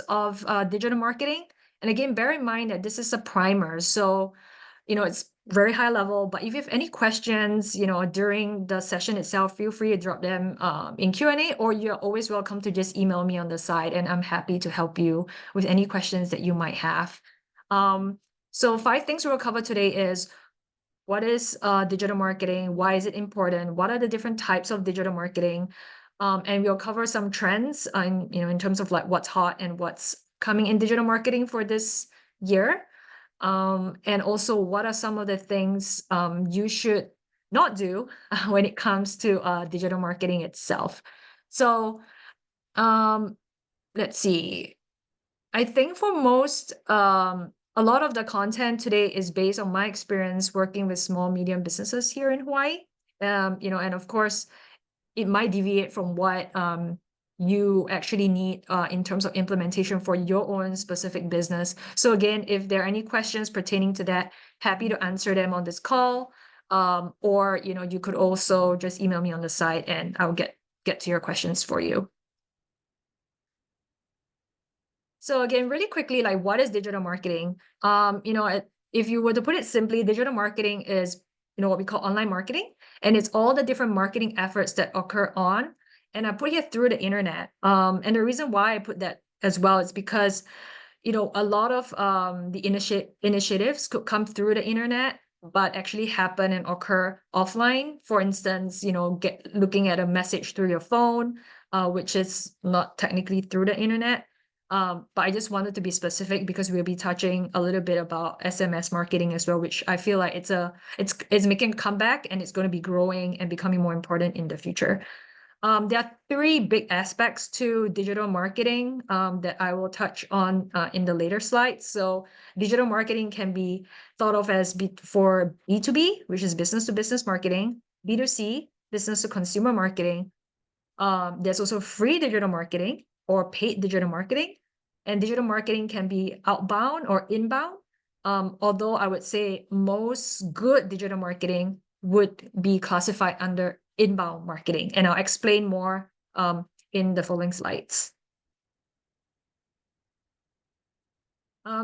of digital marketing. And again, bear in mind that this is a primer. So, it's very high level, but if you have any questions, during the session itself, feel free to drop them in Q&A, or you're always welcome to just email me on the side, and I'm happy to help you with any questions that you might have. So 5 things we'll cover today is what is digital marketing? Why is it important? What are the different types of digital marketing? And we'll cover some trends in terms of like what's hot and what's coming in digital marketing for this year. And also what are some of the things you should not do when it comes to digital marketing itself. So let's see. I think for most, a lot of the content today is based on my experience working with small, medium businesses here in Hawaii. And of course, it might deviate from what you actually need in terms of implementation for your own specific business. So again, if there are any questions pertaining to that, happy to answer them on this call. Or you could also just email me on the side and I'll get to your questions for you. So again, really quickly, like what is digital marketing? If you were to put it simply, digital marketing is, what we call online marketing, and it's all the different marketing efforts that occur on, and I put here through the internet. And the reason why I put that as well is because, a lot of the initiatives could come through the internet, but actually happen and occur offline. For instance, looking at a message through your phone, which is not technically through the internet. But I just wanted to be specific because we'll be touching a little bit about SMS marketing as well, which I feel like it's making a comeback and it's going to be growing and becoming more important in the future. There are 3 big aspects to digital marketing that I will touch on in the later slides. So digital marketing can be thought of as for B2B, which is business to business marketing, B2C, business to consumer marketing. There's also free digital marketing or paid digital marketing, and digital marketing can be outbound or inbound. Although I would say most good digital marketing would be classified under inbound marketing, and I'll explain more in the following slides.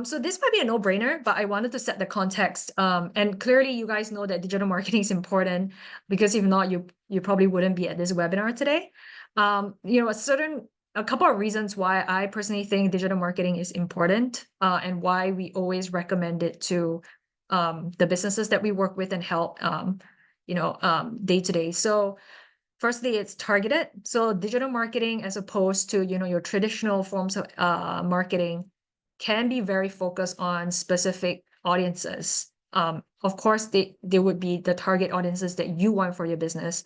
So this might be a no-brainer, but I wanted to set the context. And clearly you guys know that digital marketing is important, because if not, you probably wouldn't be at this webinar today. A couple of reasons why I personally think digital marketing is important, and why we always recommend it to the businesses that we work with and help day to day. So firstly, it's targeted. So digital marketing, as opposed to your traditional forms of marketing, can be very focused on specific audiences. Of course, they would be the target audiences that you want for your business.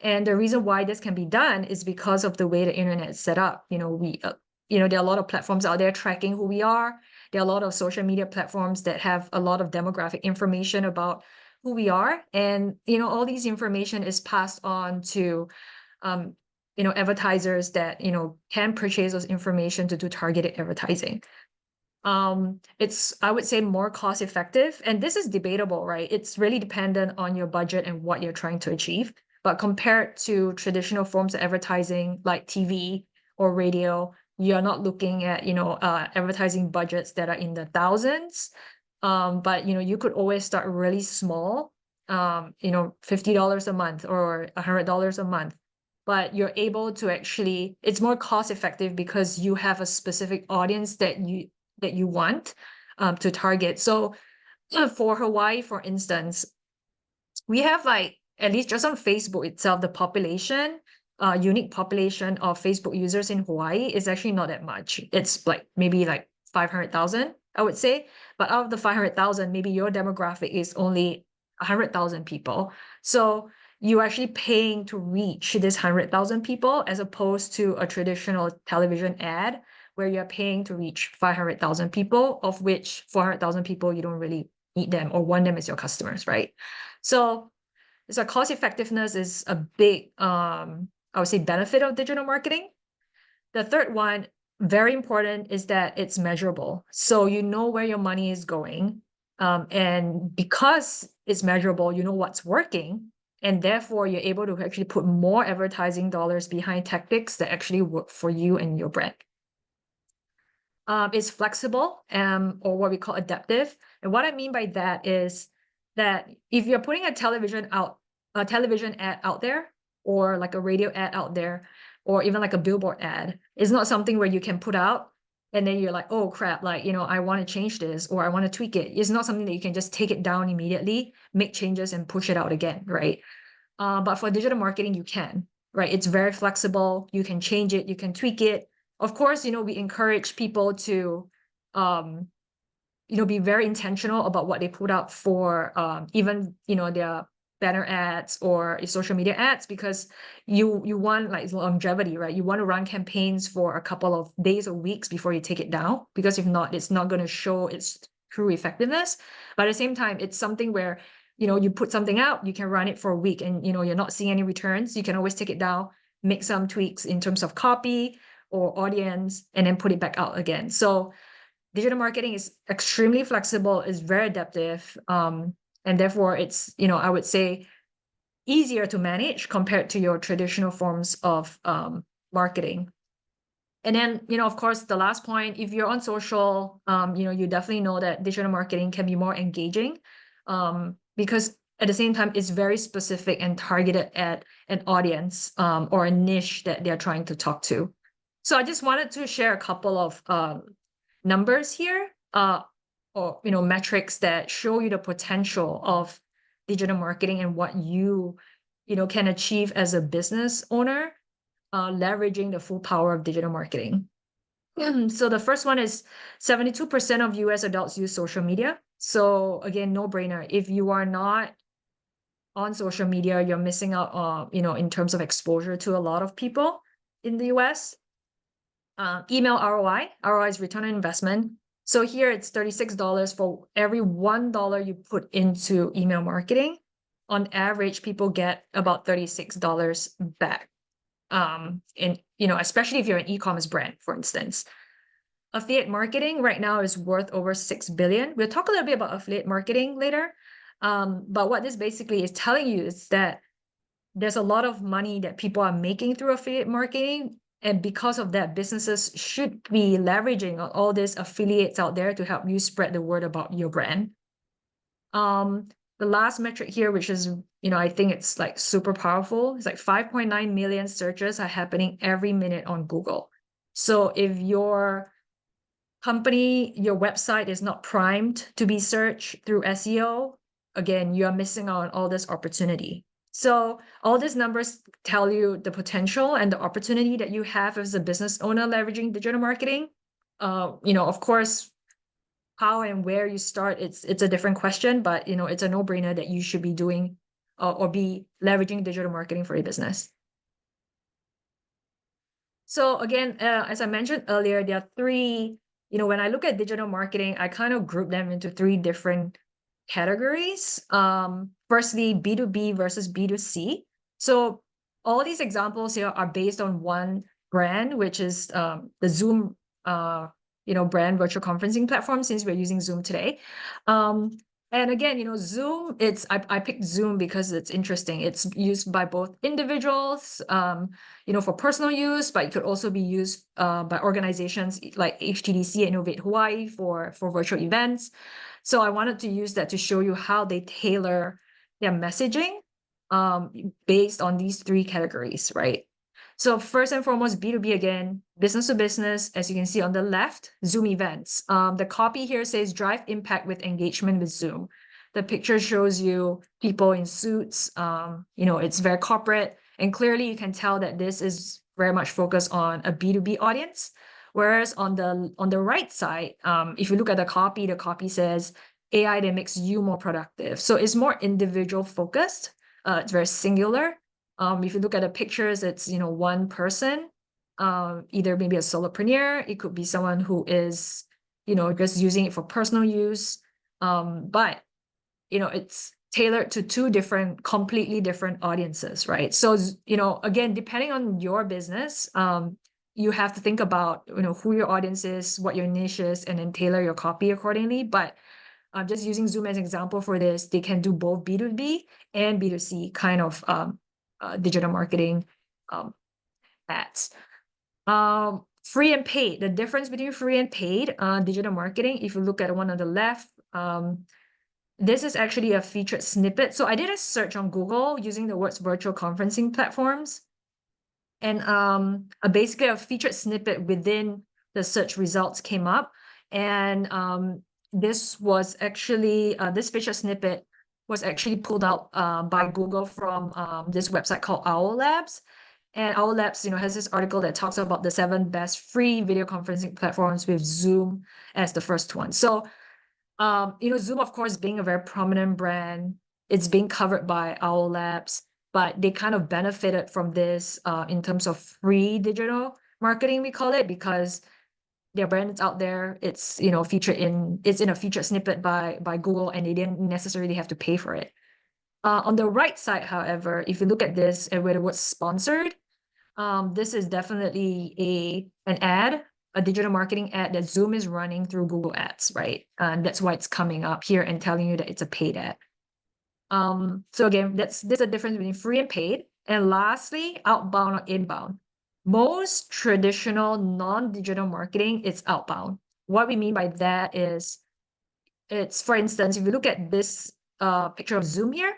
And the reason why this can be done is because of the way the internet is set up. There are a lot of platforms out there tracking who we are. There are a lot of social media platforms that have a lot of demographic information about who we are. And, all these information is passed on to, advertisers that, can purchase those information to do targeted advertising. It's, I would say, more cost effective, and this is debatable, right? It's really dependent on your budget and what you're trying to achieve. But compared to traditional forms of advertising like TV or radio, you're not looking at, advertising budgets that are in the thousands. But, you could always start really small, $50 a month or $100 a month. But you're able to actually, it's more cost effective because you have a specific audience that you want to target. So for Hawaii, for instance, we have like, at least just on Facebook itself, the population, unique population of Facebook users in Hawaii is actually not that much. It's like maybe like 500,000, I would say. But out of the 500,000, maybe your demographic is only 100,000 people. So you're actually paying to reach this 100,000 people, as opposed to a traditional television ad where you're paying to reach 500,000 people, of which 400,000 people, you don't really need them or want them as your customers, right? So cost effectiveness is a big, I would say, benefit of digital marketing. The third one, very important, is that it's measurable. So you know where your money is going. And because it's measurable, you know what's working. And therefore, you're able to actually put more advertising dollars behind tactics that actually work for you and your brand. is flexible, or what we call adaptive. And what I mean by that is that if you're putting a television ad out there, or like a radio ad out there, or even like a billboard ad, it's not something where you can put out and then you're like, oh crap, like, I want to change this or I want to tweak it. It's not something that you can just take it down immediately, make changes and push it out again, right? But for digital marketing, you can, right? It's very flexible. You can change it, you can tweak it. Of course, we encourage people to, be very intentional about what they put out for, even, their banner ads or social media ads, because you want like longevity, right? You want to run campaigns for a couple of days or weeks before you take it down, because if not, it's not going to show its true effectiveness. But at the same time, it's something where you put something out, you can run it for a week and, you're not seeing any returns. You can always take it down, make some tweaks in terms of copy or audience, and then put it back out again. So digital marketing is extremely flexible, is very adaptive. And therefore it's, I would say easier to manage compared to your traditional forms of, marketing. And then, of course, the last point, if you're on social, you definitely know that digital marketing can be more engaging, because at the same time, it's very specific and targeted at an audience, or a niche that they're trying to talk to. So I just wanted to share a couple of numbers here, or metrics that show you the potential of digital marketing and what you can achieve as a business owner, leveraging the full power of digital marketing. So the first one is 72% of US adults use social media. So again, no brainer. If you are not on social media, you're missing out, in terms of exposure to a lot of people in the US. Email ROI is return on investment. So here it's $36 for every $1 you put into email marketing. On average, people get about $36 back. Especially if you're an e-commerce brand, for instance. Affiliate marketing right now is worth over 6 billion. We'll talk a little bit about affiliate marketing later. But what this basically is telling you is that there's a lot of money that people are making through affiliate marketing. And because of that, businesses should be leveraging on all these affiliates out there to help you spread the word about your brand. The last metric here, which is, I think it's like super powerful. It's like 5.9 million searches are happening every minute on Google. So if your company, your website is not primed to be searched through SEO, again, you are missing out on all this opportunity. So all these numbers tell you the potential and the opportunity that you have as a business owner leveraging digital marketing. Of course, how and where you start, it's a different question, but it's a no-brainer that you should be doing, or be leveraging digital marketing for your business. So again, as I mentioned earlier, there are three, when I look at digital marketing, I kind of group them into three different categories. Firstly, B2B versus B2C. So all these examples here are based on one brand, which is the Zoom, brand virtual conferencing platform, since we're using Zoom today. And again, Zoom, I picked Zoom because it's interesting. It's used by both individuals, for personal use, but it could also be used by organizations like HTDC and Innovate Hawaii for virtual events. So I wanted to use that to show you how they tailor their messaging based on these three categories, right? So first and foremost, B2B again, business to business, as you can see on the left, Zoom events. The copy here says drive impact with engagement with Zoom. The picture shows you people in suits, it's very corporate, and clearly you can tell that this is very much focused on a B2B audience. Whereas on the right side, if you look at the copy says AI that makes you more productive. So it's more individual focused. It's very singular. If you look at the pictures, it's, one person, either maybe a solopreneur, it could be someone who is, just using it for personal use. But, it's tailored to two completely different audiences, right? So, again, depending on your business, you have to think about, who your audience is, what your niche is, and then tailor your copy accordingly. But just using Zoom as an example for this, they can do both B2B and B2C kind of digital marketing ads. free and paid, the difference between free and paid digital marketing. If you look at the one on the left, this is actually a featured snippet. So I did a search on Google using the words virtual conferencing platforms. And basically a featured snippet within the search results came up. And this was actually, this featured snippet was actually pulled out by Google from this website called Owl Labs. And Owl Labs, has this article that talks about the 7 best free video conferencing platforms with Zoom as the first one. So, Zoom, of course, being a very prominent brand, it's being covered by Owl Labs, but they kind of benefited from this in terms of free digital marketing, we call it, because their brand is out there. It's, it's in a featured snippet by Google, and they didn't necessarily have to pay for it. On the right side, however, if you look at this and where it was sponsored, this is definitely an ad, a digital marketing ad that Zoom is running through Google Ads, right? And that's why it's coming up here and telling you that it's a paid ad. So again, there's a difference between free and paid. And lastly, outbound or inbound. Most traditional non-digital marketing is outbound. What we mean by that is, it's, for instance, if you look at this picture of Zoom here,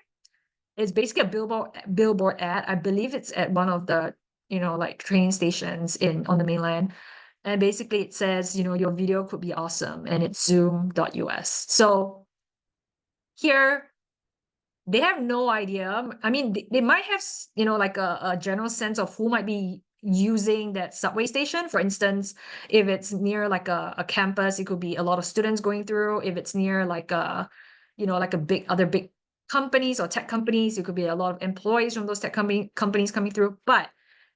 it's basically a billboard ad. I believe it's at one of the, like train stations on the mainland. And basically it says, your video could be awesome, and it's zoom.us. So here, they have no idea. I mean, they might have, like a general sense of who might be using that subway station. For instance, if it's near like a campus, it could be a lot of students going through. If it's near like like other big companies or tech companies, it could be a lot of employees from those tech companies coming through. But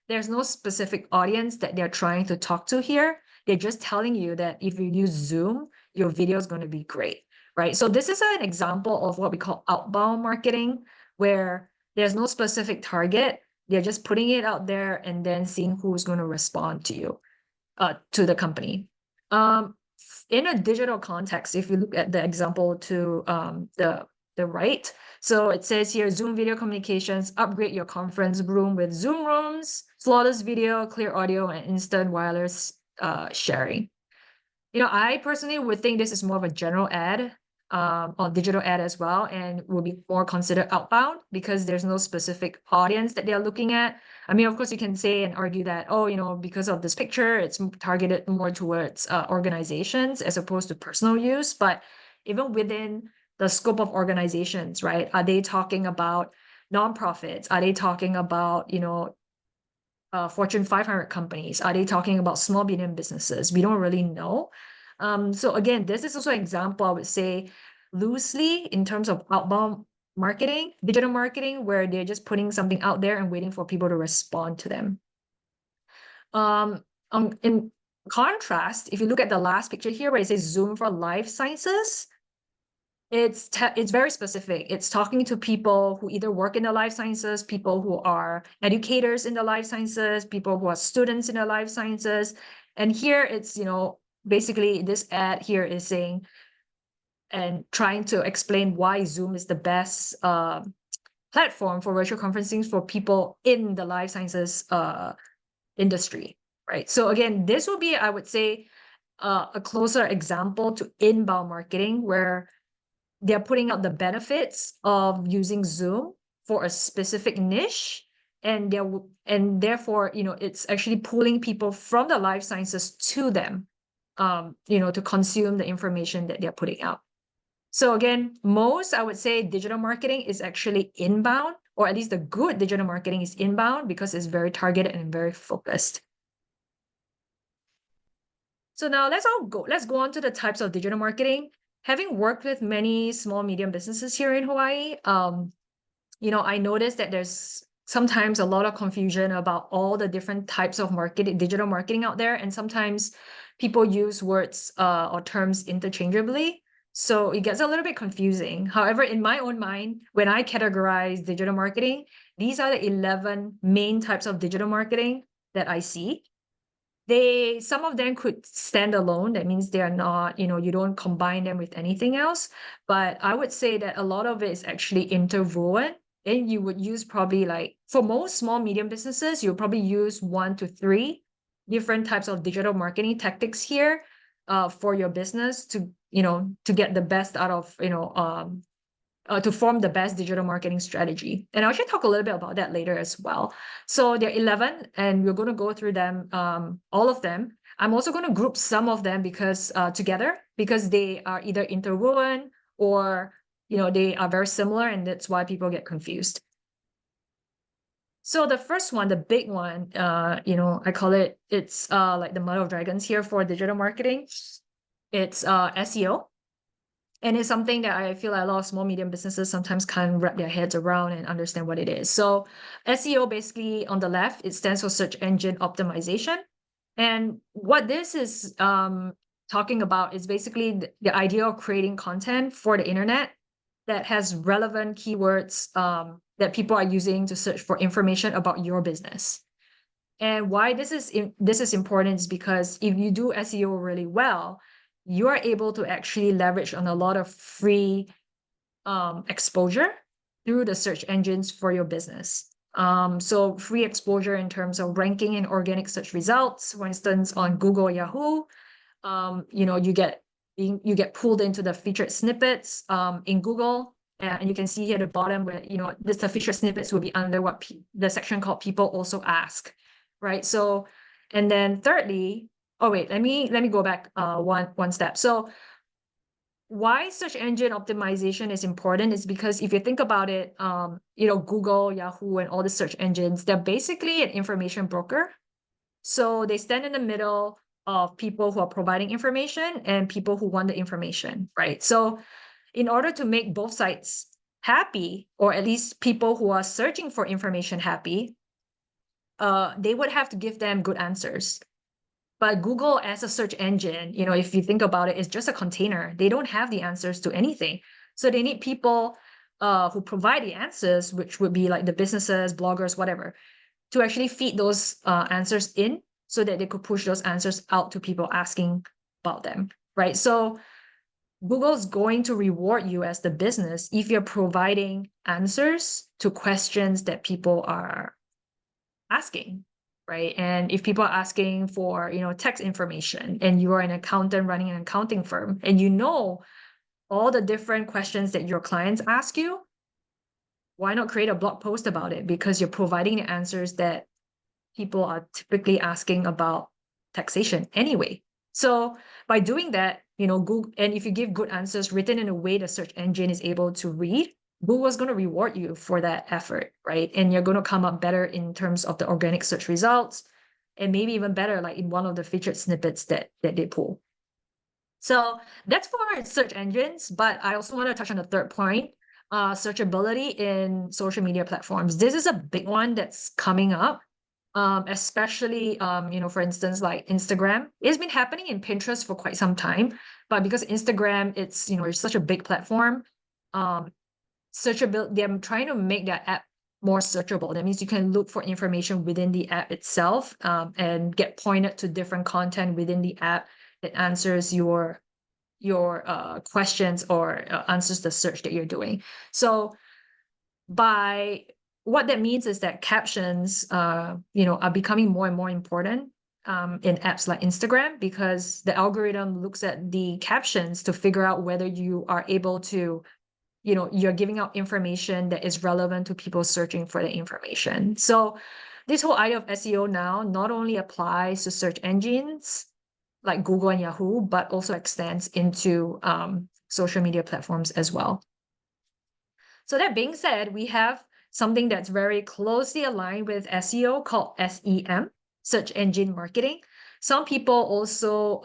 there's no specific audience that they're trying to talk to here. They're just telling you that if you use Zoom, your video is going to be great. Right. So this is an example of what we call outbound marketing, where there's no specific target. They're just putting it out there and then seeing who's going to respond to you, to the company. In a digital context, if you look at the example to the right, so it says here, Zoom video communications, upgrade your conference room with Zoom rooms, flawless video, clear audio, and instant wireless sharing. I personally would think this is more of a general ad, or digital ad as well, and will be more considered outbound because there's no specific audience that they're looking at. I mean, of course, you can say and argue that, because of this picture, it's targeted more towards organizations as opposed to personal use. But even within the scope of organizations, right? Are they talking about nonprofits? Are they talking about, Fortune 500 companies? Are they talking about small, medium businesses? We don't really know. So again, this is also an example, I would say, loosely in terms of outbound marketing, digital marketing, where they're just putting something out there and waiting for people to respond to them. In contrast, if you look at the last picture here where it says Zoom for Life Sciences, it's very specific. It's talking to people who either work in the life sciences, people who are educators in the life sciences, people who are students in the life sciences. And here it's, basically this ad here is saying and trying to explain why Zoom is the best platform for virtual conferencing for people in the life sciences industry, right? So again, this will be, I would say, a closer example to inbound marketing, where they're putting out the benefits of using Zoom for a specific niche, and therefore, it's actually pulling people from the life sciences to them, to consume the information that they're putting out. So again, I would say digital marketing is actually inbound, or at least the good digital marketing is inbound because it's very targeted and very focused. So now let's go on to the types of digital marketing. Having worked with many small, medium businesses here in Hawaii, I noticed that there's sometimes a lot of confusion about all the different types of digital marketing out there. And sometimes people use words or terms interchangeably. So it gets a little bit confusing. However, in my own mind, when I categorize digital marketing, these are the 11 main types of digital marketing that I see. Some of them could stand alone. That means they are not, you don't combine them with anything else. But I would say that a lot of it is actually interwoven. And you would use probably, like, for most small, medium businesses, you'll probably use 1 to 3 different types of digital marketing tactics here for your business to, to get the best out of, to form the best digital marketing strategy. And I'll actually talk a little bit about that later as well. So there are 11, and we're going to go through them, all of them. I'm also going to group some of them together because they are either interwoven or, they are very similar, and that's why people get confused. So the first one, the big one, I call it's like the mother of dragons here for digital marketing. It's SEO. And it's something that I feel like a lot of small, medium businesses sometimes can't wrap their heads around and understand what it is. So SEO, basically on the left, it stands for search engine optimization. And what this is talking about is basically the idea of creating content for the internet that has relevant keywords that people are using to search for information about your business. And why this is important is because if you do SEO really well, you are able to actually leverage on a lot of free exposure through the search engines for your business. So free exposure in terms of ranking in organic search results, for instance, on Google, Yahoo, you get pulled into the featured snippets in Google. And you can see here at the bottom where, the featured snippets will be under the section called people also ask, right? So, and then thirdly, oh wait, let me go back one step. So why search engine optimization is important is because if you think about it, Google, Yahoo, and all the search engines, they're basically an information broker. So they stand in the middle of people who are providing information and people who want the information, right? So in order to make both sides happy, or at least people who are searching for information happy, they would have to give them good answers. But Google as a search engine, if you think about it, is just a container. They don't have the answers to anything. So they need people who provide the answers, which would be like the businesses, bloggers, whatever, to actually feed those answers in so that they could push those answers out to people asking about them, right? So Google's going to reward you as the business if you're providing answers to questions that people are asking, right? And if people are asking for, tax information, and you are an accountant running an accounting firm, and all the different questions that your clients ask you, why not create a blog post about it? Because you're providing the answers that people are typically asking about taxation anyway. So by doing that, Google, and if you give good answers written in a way the search engine is able to read, Google's going to reward you for that effort, right? And you're going to come up better in terms of the organic search results, and maybe even better, like in one of the featured snippets that they pull. So that's for search engines, but I also want to touch on the third point, searchability in social media platforms. This is a big one that's coming up. Especially, for instance, like Instagram. It's been happening in Pinterest for quite some time, but because Instagram, it's such a big platform, searchability, they're trying to make that app more searchable. That means you can look for information within the app itself, and get pointed to different content within the app that answers your questions or answers the search that you're doing. So what that means is that captions, are becoming more and more important in apps like Instagram, because the algorithm looks at the captions to figure out whether you are able to, you're giving out information that is relevant to people searching for the information. So this whole idea of SEO now not only applies to search engines like Google and Yahoo, but also extends into social media platforms as well. So that being said, we have something that's very closely aligned with SEO called SEM, search engine marketing. Some people also,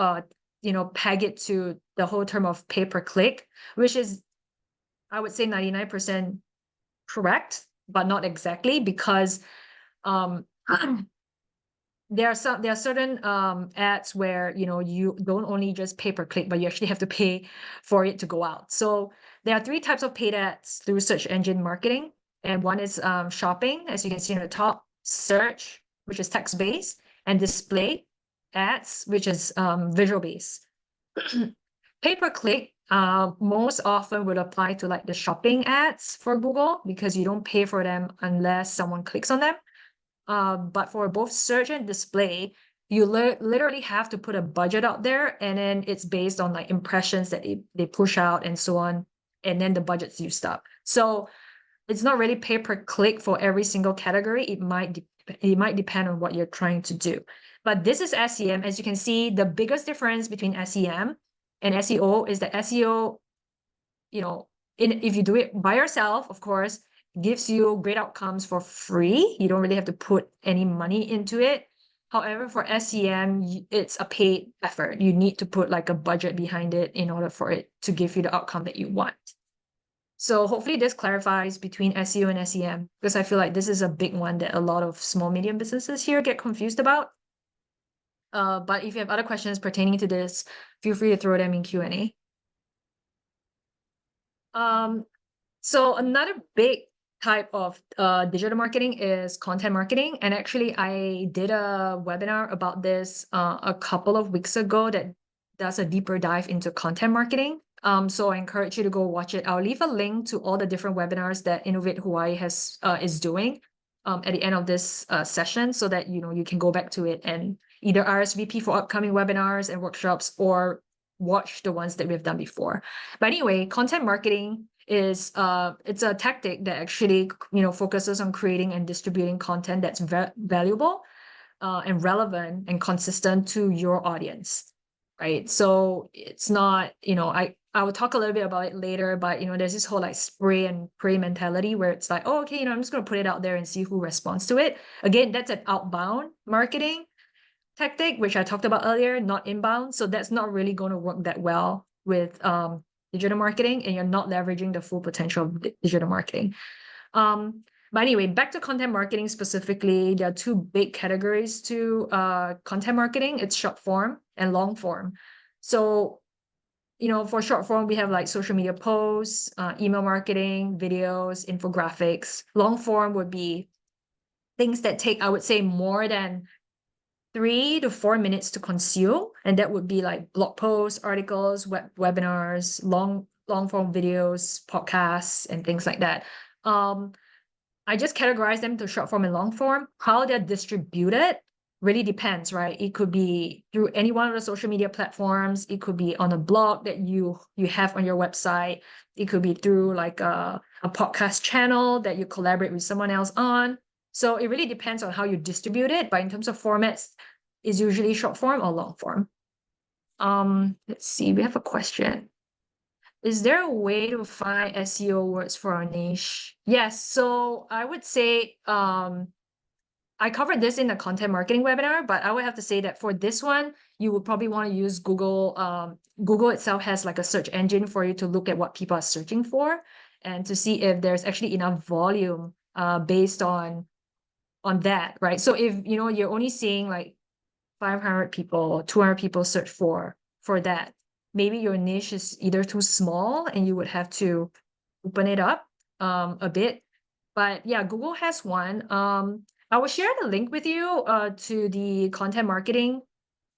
peg it to the whole term of pay-per-click, which is, I would say, 99% correct, but not exactly, because there are certain ads where you don't only just pay per click, but you actually have to pay for it to go out. So there are three types of paid ads through search engine marketing, and one is shopping, as you can see on the top, search, which is text based, and display ads, which is visual based. Pay per click most often would apply to like the shopping ads for Google, because you don't pay for them unless someone clicks on them. But for both search and display, You literally have to put a budget out there, and then it's based on like impressions that they push out and so on, and then the budget's used up. So it's not really pay per click for every single category. It might depend on what you're trying to do. But this is SEM. As you can see, the biggest difference between SEM and SEO is that SEO, if you do it by yourself, of course, gives you great outcomes for free. You don't really have to put any money into it. However, for SEM, it's a paid effort. You need to put like a budget behind it in order for it to give you the outcome that you want. So hopefully this clarifies between SEO and SEM, because I feel like this is a big one that a lot of small, medium businesses here get confused about. But if you have other questions pertaining to this, feel free to throw them in Q&A. So another big type of digital marketing is content marketing. And actually, I did a webinar about this a couple of weeks ago that does a deeper dive into content marketing. So I encourage you to go watch it. I'll leave a link to all the different webinars that Innovate Hawaii is doing at the end of this session, so that you can go back to it and either RSVP for upcoming webinars and workshops, or watch the ones that we've done before. But anyway, content marketing is it's a tactic that actually focuses on creating and distributing content that's valuable and relevant and consistent to your audience, right? So it's not, I will talk a little bit about it later, but there's this whole like spray and pray mentality where it's like, oh, okay, I'm just going to put it out there and see who responds to it. Again, that's an outbound marketing tactic, which I talked about earlier, not inbound. So that's not really going to work that well with digital marketing, and you're not leveraging the full potential of digital marketing. But anyway, back to content marketing specifically, there are two big categories to content marketing. It's short form and long form. So, for short form, we have like social media posts, email marketing, videos, infographics. Long form would be things that take, I would say, more than 3 to 4 minutes to consume, and that would be like blog posts, articles, webinars, long form videos, podcasts, and things like that. I just categorize them to short form and long form. How they're distributed really depends, right? It could be through any one of the social media platforms. It could be on a blog that you have on your website. It could be through like a podcast channel that you collaborate with someone else on. So it really depends on how you distribute it. But in terms of formats, it's usually short form or long form. Let's see, we have a question. Is there a way to find SEO words for our niche? Yes. So I would say I covered this in the content marketing webinar, but I would have to say that for this one, you would probably want to use Google. Google itself has like a search engine for you to look at what people are searching for and to see if there's actually enough volume based on that, right? So if you're only seeing like 500 people, 200 people search for that, maybe your niche is either too small and you would have to open it up a bit. But yeah, Google has one. I will share the link with you to the content marketing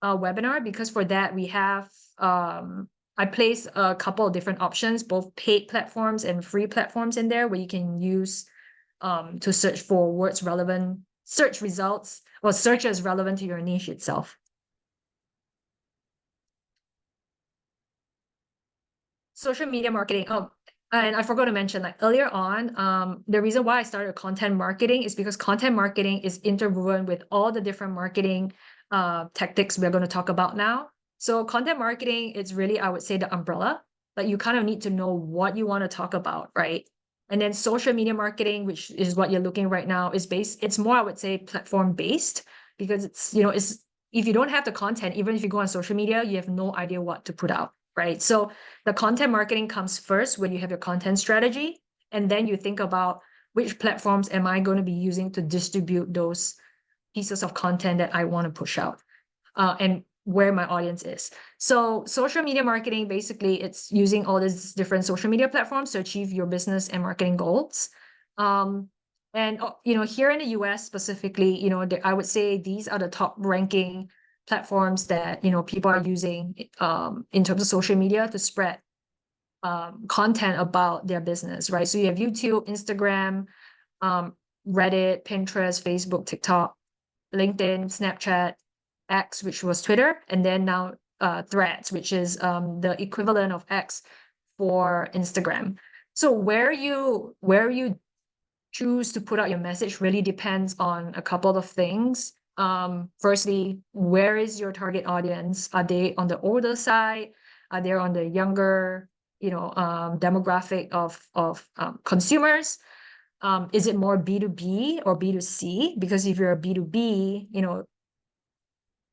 webinar, because for that we have I placed a couple of different options, both paid platforms and free platforms in there, where you can use to search for words relevant, search results, or searches relevant to your niche itself. Social media marketing. Oh, and I forgot to mention, like earlier on, the reason why I started content marketing is because content marketing is interwoven with all the different marketing tactics we're going to talk about now. So content marketing is really, I would say, the umbrella. Like you kind of need to know what you want to talk about, right? And then social media marketing, which is what you're looking right now, is it's more, I would say, platform based, because it's if you don't have the content, even if you go on social media, you have no idea what to put out, right? So the content marketing comes first when you have your content strategy, and then you think about which platforms am I going to be using to distribute those pieces of content that I want to push out, and where my audience is. So social media marketing, basically, it's using all these different social media platforms to achieve your business and marketing goals. And here in the US specifically, I would say these are the top ranking platforms that people are using in terms of social media to spread content about their business, right? So you have YouTube, Instagram, Reddit, Pinterest, Facebook, TikTok, LinkedIn, Snapchat, X, which was Twitter, and then now Threads, which is the equivalent of X for Instagram. So where you choose to put out your message really depends on a couple of things. Firstly, where is your target audience? Are they on the older side? Are they on the younger, demographic of consumers? Is it more B2B or B2C? Because if you're a B2B,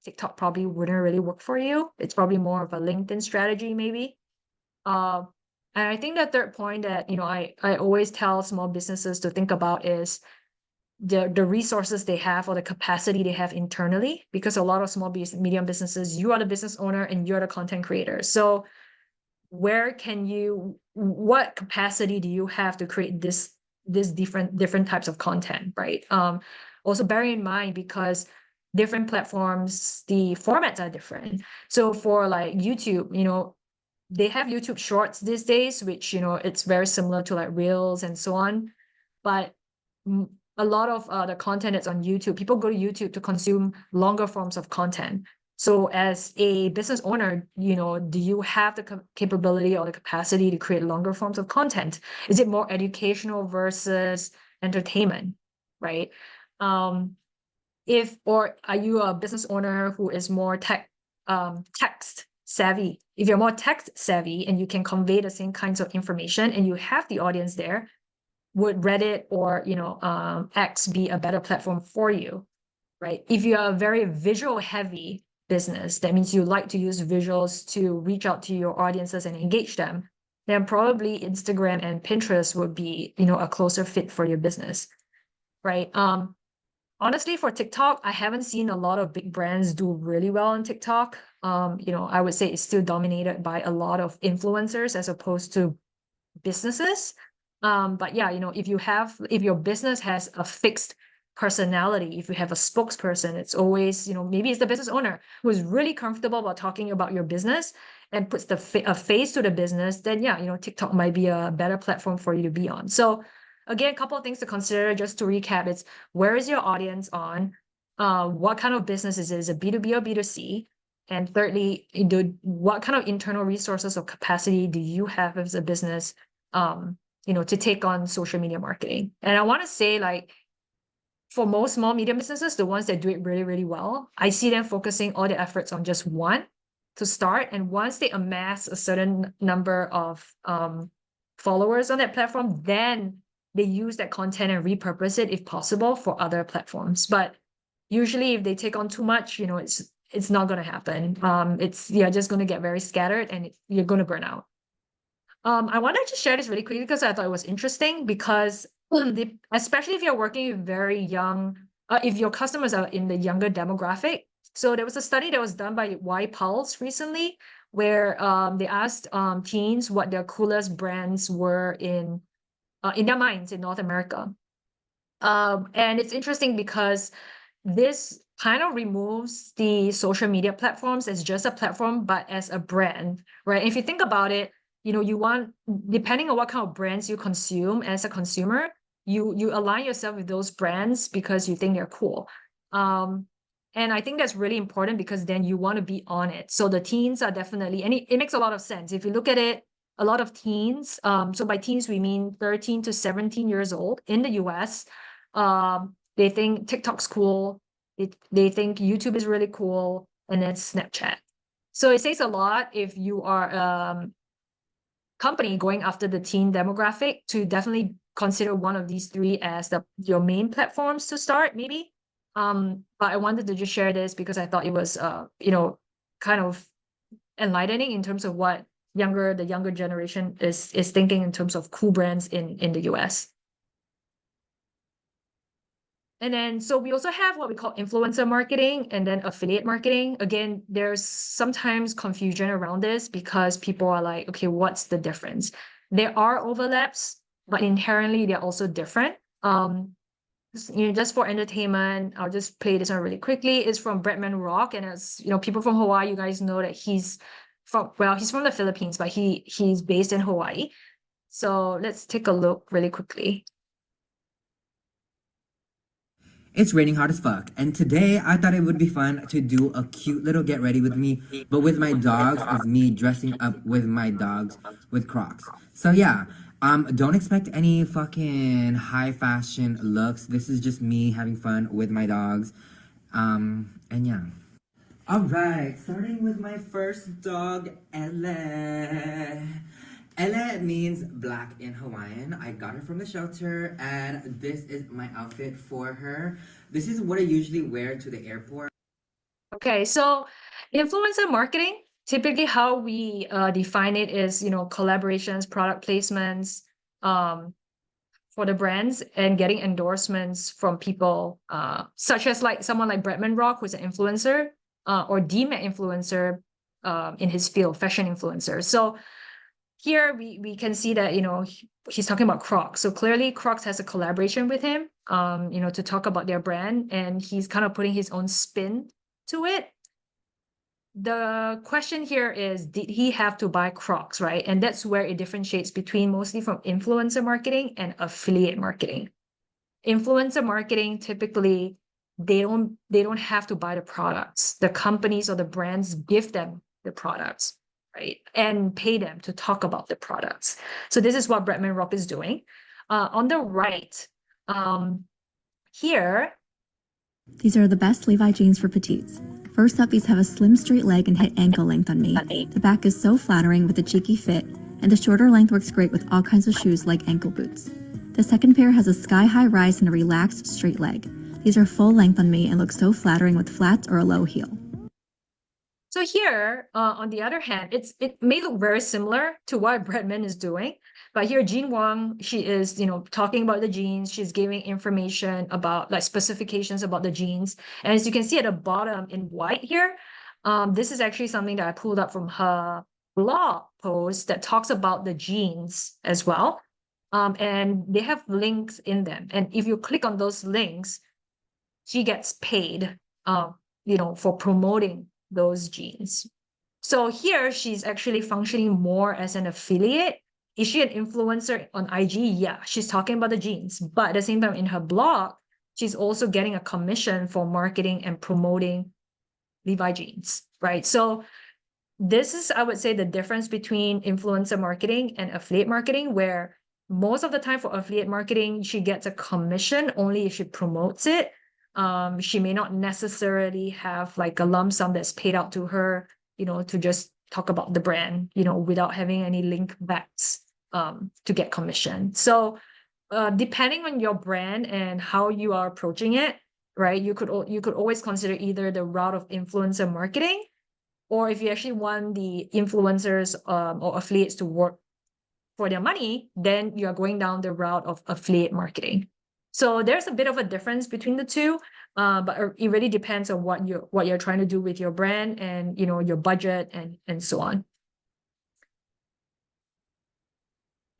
TikTok probably wouldn't really work for you. It's probably more of a LinkedIn strategy, maybe. Uh, and I think the third point that, I always tell small businesses to think about is the resources they have or the capacity they have internally, because a lot of small medium businesses, you are the business owner and you're the content creator. So what capacity do you have to create this different types of content, right? Also bear in mind, because different platforms, the formats are different. So for like YouTube, they have YouTube Shorts these days, which, it's very similar to like Reels and so on. But a lot of the content that's on YouTube, people go to YouTube to consume longer forms of content. So as a business owner, do you have the capability or the capacity to create longer forms of content? Is it more educational versus entertainment, right? Or are you a business owner who is more text savvy? If you're more text savvy and you can convey the same kinds of information and you have the audience there, would Reddit or X be a better platform for you, right? If you are a very visual heavy business, that means you like to use visuals to reach out to your audiences and engage them, then probably Instagram and Pinterest would be a closer fit for your business, right? Honestly, for TikTok, I haven't seen a lot of big brands do really well on TikTok. I would say it's still dominated by a lot of influencers as opposed to businesses. But yeah, if your business has a fixed personality, if you have a spokesperson, it's always, maybe it's the business owner who is really comfortable about talking about your business and puts a face to the business, then yeah, TikTok might be a better platform for you to be on. So again, a couple of things to consider, just to recap, it's where is your audience on? What kind of business is it? Is it B2B or B2C? And thirdly, what kind of internal resources or capacity do you have as a business to take on social media marketing? And I want to say, like, for most small medium businesses, the ones that do it really, really well, I see them focusing all their efforts on just one to start. And once they amass a certain number of followers on that platform, then they use that content and repurpose it if possible for other platforms. But usually if they take on too much, it's not going to happen. You're just going to get very scattered and you're going to burn out. I wanted to share this really quickly because I thought it was interesting, because especially if you're working with very young, if your customers are in the younger demographic. So there was a study that was done by YPulse recently, where they asked teens what their coolest brands were in their minds in North America. And it's interesting because this kind of removes the social media platforms as just a platform, but as a brand, right? If you think about it, you want, depending on what kind of brands you consume as a consumer, you align yourself with those brands because you think they're cool. And I think that's really important, because then you want to be on it. So the teens are definitely, and it makes a lot of sense. If you look at it, a lot of teens, so by teens, we mean 13 to 17 years old in the US, they think TikTok's cool. They think YouTube is really cool, and then Snapchat. So it says a lot if you are company going after the teen demographic to definitely consider one of these three as your main platforms to start, maybe. But I wanted to just share this because I thought it was kind of enlightening in terms of what the younger generation is thinking in terms of cool brands in the US. And then, so we also have what we call influencer marketing and then affiliate marketing. Again, there's sometimes confusion around this because people are like, okay, what's the difference? There are overlaps, but inherently they're also different. Just for entertainment, I'll just play this one really quickly. It's from Bretman Rock, and as people from Hawaii, you guys know that he's from the Philippines, but he's based in Hawaii. So let's take a look really quickly. It's raining hard as fuck, and today I thought it would be fun to do a cute little get ready with me, but with my dogs, as me dressing up with my dogs with Crocs. So yeah, don't expect any fucking high fashion looks. This is just me having fun with my dogs. And yeah. Alright, starting with my first dog, Ella. Ella means black in Hawaiian. I got her from the shelter, and this is my outfit for her. This is what I usually wear to the airport. Okay, so influencer marketing, typically how we define it is, collaborations, product placements, um, for the brands and getting endorsements from people, such as like someone like Bretman Rock, who's an influencer, or DMAT influencer, in his field, fashion influencer. So here we can see that, he's talking about Crocs. So clearly Crocs has a collaboration with him, to talk about their brand, and he's kind of putting his own spin to it. The question here is, did he have to buy Crocs, right? And that's where it differentiates between mostly from influencer marketing and affiliate marketing. Influencer marketing, typically they don't have to buy the products. The companies or the brands give them the products, right? And pay them to talk about the products. So this is what Bretman Rock is doing. On the right, here, these are the best Levi jeans for petites. First up, these have a slim straight leg and hit ankle length on me. The back is so flattering with a cheeky fit, and the shorter length works great with all kinds of shoes like ankle boots. The second pair has a sky-high rise and a relaxed straight leg. These are full length on me and look so flattering with flats or a low heel. So here, on the other hand, it may look very similar to what Bretman is doing, but here Jean Wang, she is, talking about the jeans. She's giving information about like specifications about the jeans. And as you can see at the bottom in white here, this is actually something that I pulled up from her blog post that talks about the jeans as well. And they have links in them. And if you click on those links, she gets paid, for promoting those jeans. So here she's actually functioning more as an affiliate. Is she an influencer on IG? Yeah, she's talking about the jeans, but at the same time in her blog, she's also getting a commission for marketing and promoting Levi jeans, right? So this is, I would say, the difference between influencer marketing and affiliate marketing, where most of the time for affiliate marketing, she gets a commission only if she promotes it. She may not necessarily have like a lump sum that's paid out to her, to just talk about the brand, without having any link backs, to get commission. So depending on your brand and how you are approaching it, right, you could always consider either the route of influencer marketing, or if you actually want the influencers, or affiliates to work for their money, then you're going down the route of affiliate marketing. So there's a bit of a difference between the two, but it really depends on what you're trying to do with your brand and your budget and so on.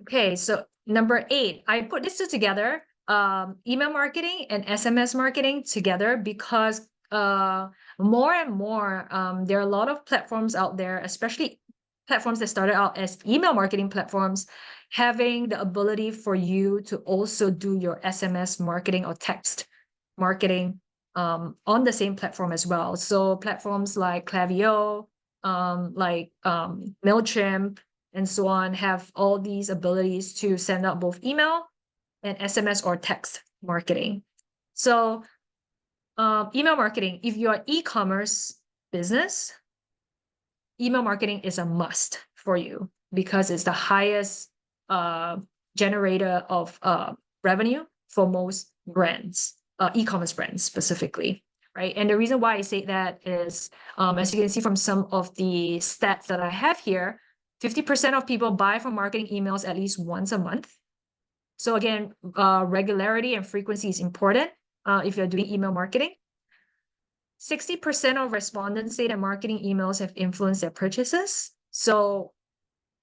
Okay, so number 8, I put this two together, email marketing and SMS marketing together because more and more there are a lot of platforms out there, especially platforms that started out as email marketing platforms, having the ability for you to also do your SMS marketing or text marketing on the same platform as well. So platforms like Klaviyo, MailChimp, and so on have all these abilities to send out both email and SMS or text marketing. So email marketing, if you're an e-commerce business, email marketing is a must for you because it's the highest generator of revenue for most brands, e-commerce brands specifically, right? And the reason why I say that is, as you can see from some of the stats that I have here, 50% of people buy from marketing emails at least once a month. So again, regularity and frequency is important if you're doing email marketing. 60% of respondents say that marketing emails have influenced their purchases. So,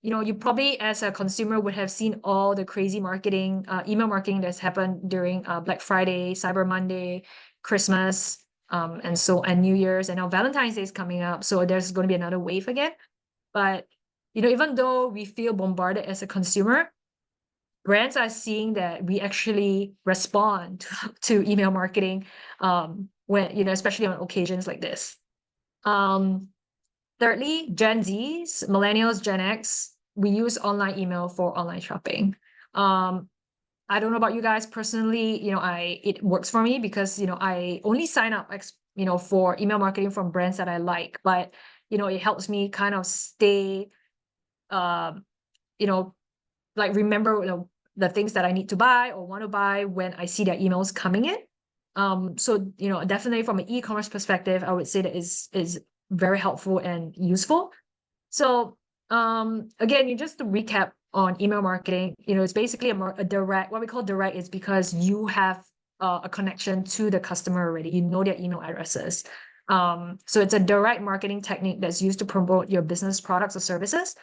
you probably as a consumer would have seen all the crazy marketing, email marketing that's happened during Black Friday, Cyber Monday, Christmas, and New Year's, and now Valentine's Day is coming up. So there's going to be another wave again. But, even though we feel bombarded as a consumer, brands are seeing that we actually respond to email marketing when, especially on occasions like this. Thirdly, Gen Zs, millennials, Gen X, we use online email for online shopping. I don't know about you guys personally, it works for me because, I only sign up, for email marketing from brands that I like, but, it helps me kind of stay, like remember, the things that I need to buy or want to buy when I see their emails coming in. So, definitely from an e-commerce perspective, I would say that is very helpful and useful. So, again, just to recap on email marketing, it's basically a direct, what we call direct is because you have a connection to the customer already. You know their email addresses. So it's a direct marketing technique that's used to promote your business products or services.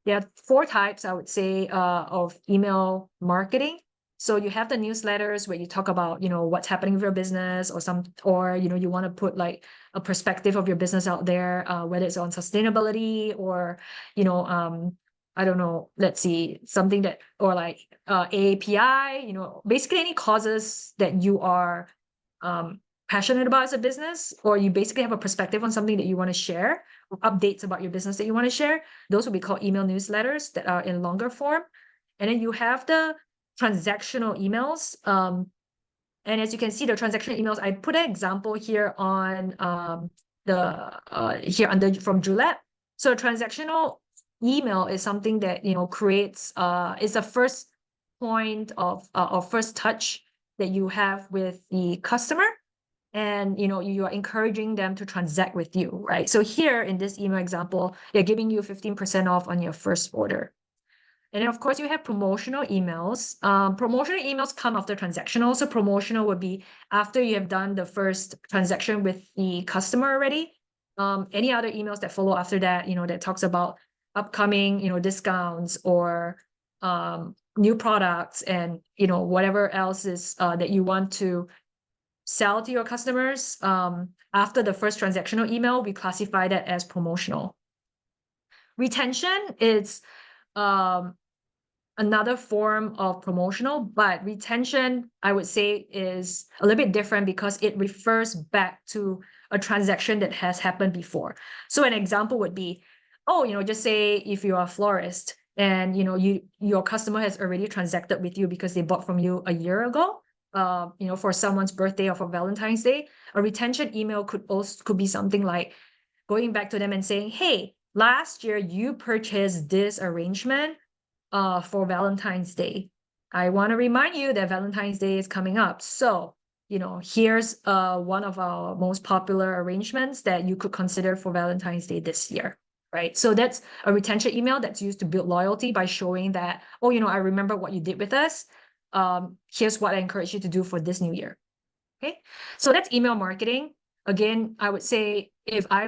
There are 4 types, I would say, of email marketing. So you have the newsletters where you talk about, what's happening with your business or you want to put like a perspective of your business out there, whether it's on sustainability or, I don't know, let's see, something that, or like API, basically any causes that you are passionate about as a business, or you basically have a perspective on something that you want to share, or updates about your business that you want to share. Those will be called email newsletters that are in longer form. And then you have the transactional emails. And as you can see, the transactional emails, I put an example here on here under from Julep. So a transactional email is something that creates is the first point of or first touch that you have with the customer, and you are encouraging them to transact with you, right? So here in this email example, they're giving you 15% off on your first order. And then, of course, you have promotional emails. Promotional emails come after transactional. So promotional would be after you have done the first transaction with the customer already. Any other emails that follow after that, that talks about upcoming, discounts or new products and, whatever else is that you want to sell to your customers. After the first transactional email, we classify that as promotional. Retention is another form of promotional, but retention, I would say, is a little bit different because it refers back to a transaction that has happened before. So an example would be, just say if you're a florist and your customer has already transacted with you because they bought from you a year ago, for someone's birthday or for Valentine's Day, a retention email could be something like going back to them and saying, hey, last year you purchased this arrangement for Valentine's Day. I want to remind you that Valentine's Day is coming up. So, here's one of our most popular arrangements that you could consider for Valentine's Day this year, right? So that's a retention email that's used to build loyalty by showing that, I remember what you did with us. Here's what I encourage you to do for this new year. Okay, so that's email marketing. Again, I would say if I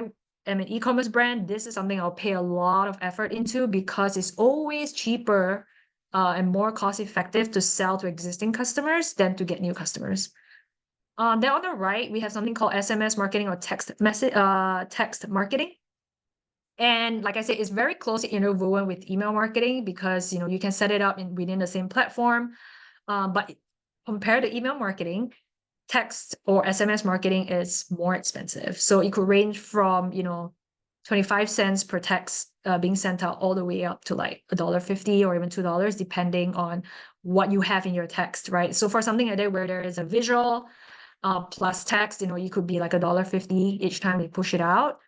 am an e-commerce brand, this is something I'll pay a lot of effort into because it's always cheaper and more cost effective to sell to existing customers than to get new customers. Then on the right, we have something called SMS marketing or text marketing. And like I said, it's very closely interwoven with email marketing because you can set it up within the same platform. But compared to email marketing, text or SMS marketing is more expensive. So it could range from 25 cents per text being sent out all the way up to like $1.50 or even $2, depending on what you have in your text, right? So for something like that where there is a visual plus text, you could be like $1.50 each time they push it out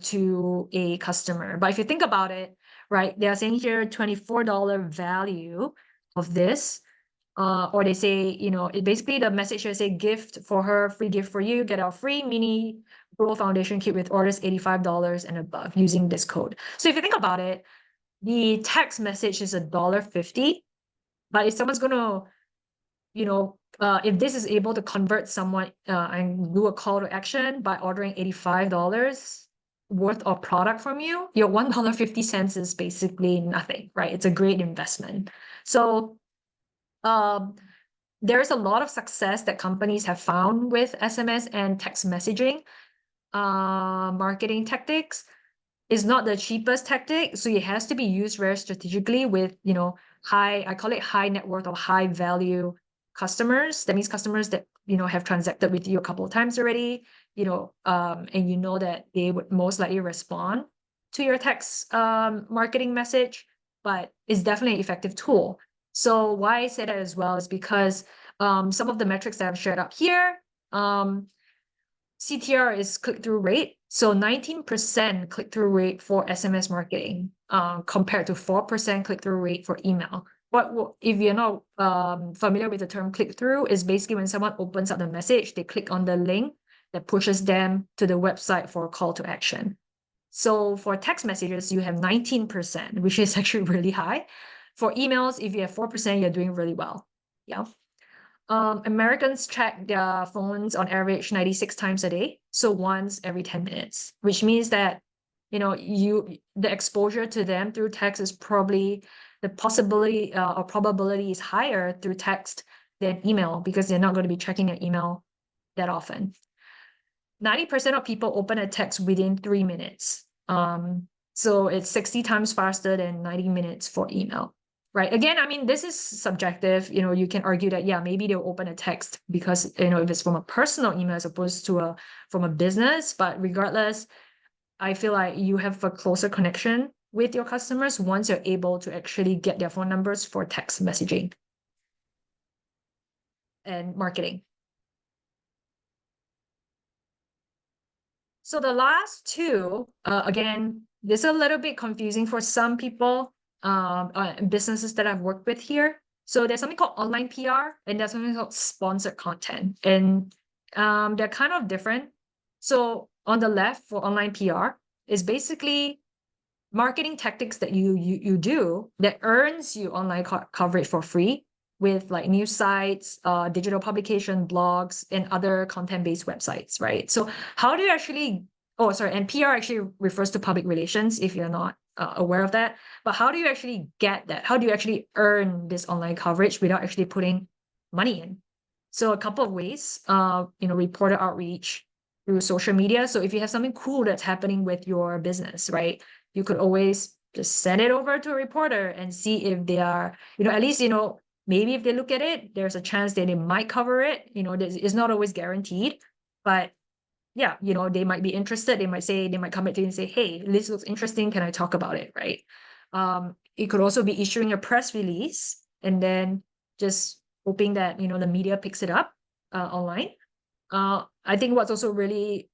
to a customer. But if you think about it, right, they're saying here $24 value of this. Or they say, basically the message here say gift for her, free gift for you, get our free mini Grow Foundation kit with orders $85 and above using this code. So if you think about it, the text message is $1.50, but if someone's gonna, if this is able to convert someone and do a call to action by ordering $85 worth of product from you, your $1.50 is basically nothing, right? It's a great investment. So there's a lot of success that companies have found with SMS and text messaging marketing tactics. is not the cheapest tactic. So it has to be used very strategically with, I call it high net worth or high value customers. That means customers that, have transacted with you a couple of times already, and you know that they would most likely respond to your text marketing message, but it's definitely an effective tool. So why I say that as well is because some of the metrics that I've shared up here, CTR is click-through rate. So 19% click-through rate for SMS marketing compared to 4% click-through rate for email. But if you're not familiar with the term click-through, is basically when someone opens up the message, they click on the link that pushes them to the website for a call to action. So for text messages, you have 19%, which is actually really high. For emails, if you have 4%, you're doing really well. Yeah. Americans check their phones on average 96 times a day, so once every 10 minutes, which means that the exposure to them through text is probably the possibility or probability is higher through text than email because they're not going to be checking their email that often. 90% of people open a text within 3 minutes. So it's 60 times faster than 90 minutes for email. Right. Again, I mean, this is subjective. You can argue that, yeah, maybe they'll open a text because, if it's from a personal email as opposed to from a business. But regardless, I feel like you have a closer connection with your customers once you're able to actually get their phone numbers for text messaging and marketing. So the last two, again, this is a little bit confusing for some people. Businesses that I've worked with here. So there's something called online PR and there's something called sponsored content. And they're kind of different. So on the left for online PR is basically marketing tactics that you do that earns you online coverage for free with like news sites, digital publication, blogs, and other content-based websites, right? So how do you actually, and PR actually refers to public relations if you're not aware of that. But how do you actually get that? How do you actually earn this online coverage without actually putting money in? So a couple of ways, reporter outreach through social media. So if you have something cool that's happening with your business, right? You could always just send it over to a reporter and see if they are, at least, maybe if they look at it, there's a chance that they might cover it. It's not always guaranteed, but yeah, they might be interested. They might come back to you and say, hey, this looks interesting. Can I talk about it? Right. It could also be issuing a press release and then just hoping that, the media picks it up online. I think what's also really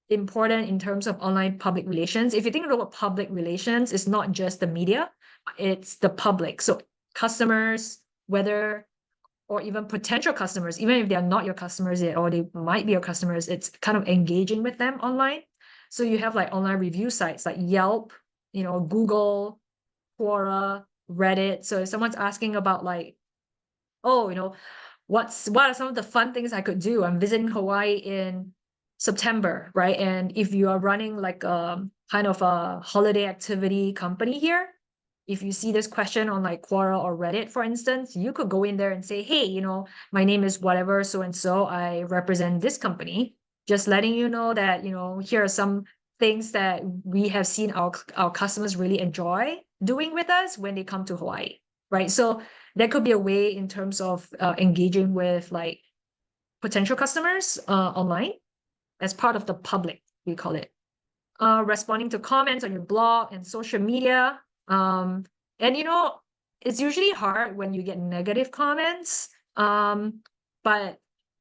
important in terms of online public relations, if you think about public relations, it's not just the media, it's the public. So customers, whether or even potential customers, even if they're not your customers yet, or they might be your customers, it's kind of engaging with them online. So you have like online review sites like Yelp, Google, Quora, Reddit. So if someone's asking about like, oh, what are some of the fun things I could do? I'm visiting Hawaii in September, right? And if you are running like a kind of a holiday activity company here, if you see this question on like Quora or Reddit, for instance, you could go in there and say, hey, my name is whatever, so-and-so, I represent this company. Just letting you know that, here are some things that we have seen our customers really enjoy doing with us when they come to Hawaii, right? So that could be a way in terms of engaging with like potential customers online as part of the public, we call it. Responding to comments on your blog and social media. And it's usually hard when you get negative comments. And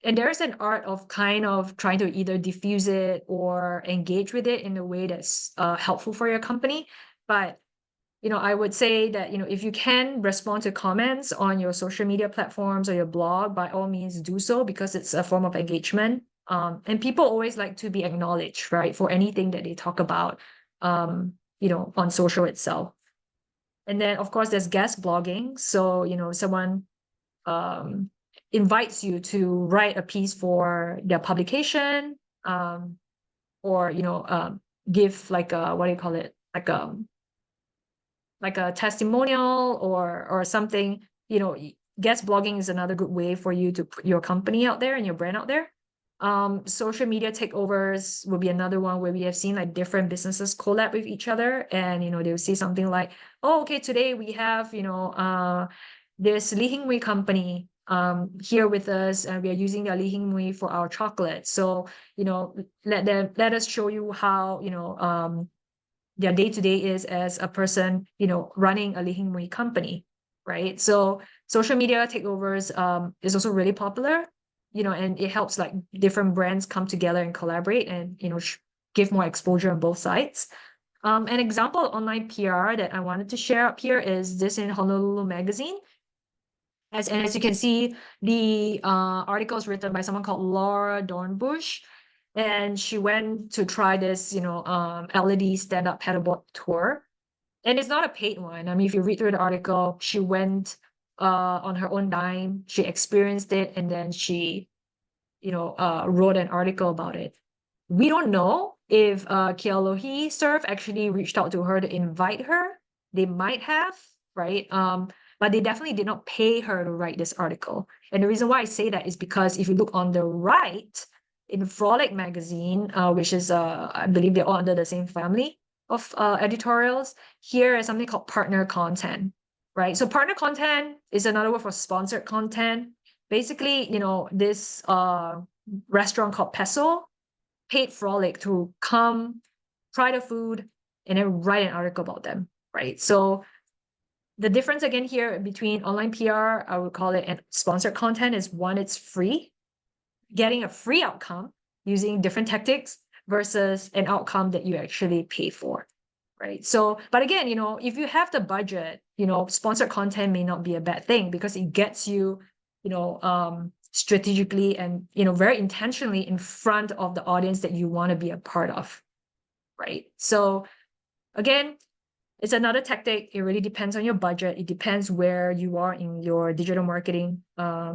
there's an art of kind of trying to either diffuse it or engage with it in a way that's helpful for your company. But I would say that, if you can respond to comments on your social media platforms or your blog, by all means do so because it's a form of engagement. And people always like to be acknowledged, right, for anything that they talk about, on social itself. And then, of course, there's guest blogging. So, someone invites you to write a piece for their publication, or, give like a, what do you call it? Like a testimonial or something. Guest blogging is another good way for you to put your company out there and your brand out there. Social media takeovers will be another one where we have seen like different businesses collab with each other, and they'll see something like, oh, okay, today we have this Li Hingwei company here with us, and we are using their Li Hingwei for our chocolate. So let us show you how their day-to-day is as a person running a Li Hingwei company, right? So social media takeovers is also really popular, and it helps like different brands come together and collaborate and give more exposure on both sides. An example of online PR that I wanted to share up here is this in Honolulu Magazine. As you can see, the article is written by someone called Laura Dornbush, and she went to try this LED stand-up paddleboard tour. And it's not a paid one. I mean, if you read through the article, she went on her own dime, she experienced it, and then she wrote an article about it. We don't know if Kealohi Surf actually reached out to her to invite her. They might have, right? But they definitely did not pay her to write this article. And the reason why I say that is because if you look on the right in Frolic magazine, which is I believe they're all under the same family of editorials, here is something called partner content, right? So partner content is another word for sponsored content. Basically, this restaurant called Peso paid Frolic to come try the food and then write an article about them, right? So the difference again here between online PR, I would call it, and sponsored content is one, it's free, getting a free outcome using different tactics versus an outcome that you actually pay for, right? So, but again, if you have the budget, sponsored content may not be a bad thing because it gets you, strategically and, very intentionally in front of the audience that you want to be a part of, right? So again, it's another tactic. It really depends on your budget. It depends where you are in your digital marketing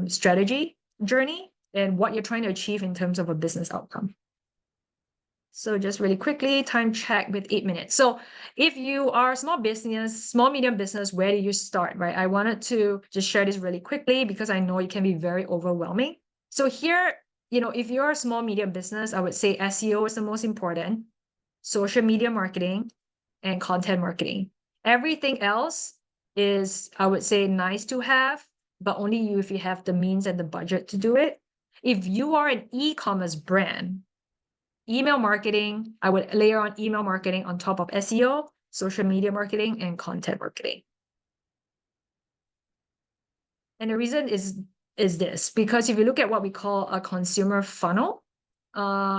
strategy journey and what you're trying to achieve in terms of a business outcome. So just really quickly, time check with 8 minutes. So if you are a small business, small, medium business, where do you start, right? I wanted to just share this really quickly because I know it can be very overwhelming. So here, if you're a small, medium business, I would say SEO is the most important, social media marketing, and content marketing. Everything else is, I would say, nice to have, but only you if you have the means and the budget to do it. If you are an e-commerce brand, email marketing, I would layer on email marketing on top of SEO, social media marketing, and content marketing. And the reason is this, because if you look at what we call a consumer funnel,